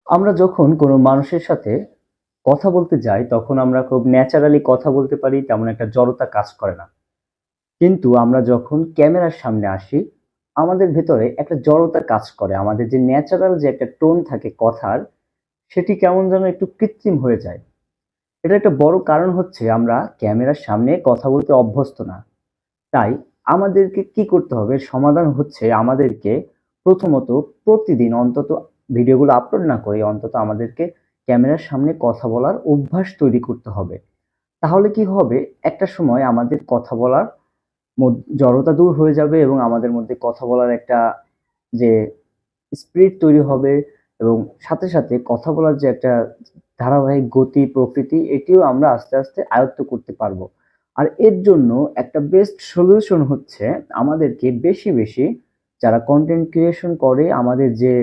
আমরা যখন কোনো মানুষের সাথে কথা বলতে যাই তখন আমরা খুব ন্যাচারালি কথা বলতে পারি, তেমন একটা জড়তা কাজ করে না। কিন্তু আমরা যখন ক্যামেরার সামনে আসি, আমাদের ভেতরে একটা জড়তা কাজ করে। আমাদের যে ন্যাচারাল যে একটা টোন থাকে কথার, সেটি কেমন যেন একটু কৃত্রিম হয়ে যায়। এটার একটা বড় কারণ হচ্ছে আমরা ক্যামেরার সামনে কথা বলতে অভ্যস্ত না। তাই আমাদেরকে কি করতে হবে? সমাধান হচ্ছে আমাদেরকে প্রথমত প্রতিদিন অন্তত ভিডিওগুলো আপলোড না করে অন্তত আমাদেরকে ক্যামেরার সামনে কথা বলার অভ্যাস তৈরি করতে হবে। তাহলে কি হবে? একটা সময় আমাদের কথা বলার জড়তা দূর হয়ে যাবে এবং আমাদের মধ্যে কথা বলার একটা যে স্পিরিট তৈরি হবে এবং সাথে, সাথে কথা বলার যে একটা ধারাবাহিক গতি, প্রকৃতি এটিও আমরা আস্তে, আস্তে আয়ত্ত করতে পারবো। আর এর জন্য একটা বেস্ট সলিউশন হচ্ছে আমাদেরকে বেশি, বেশি যারা কনটেন্ট ক্রিয়েশন করে আমাদের যে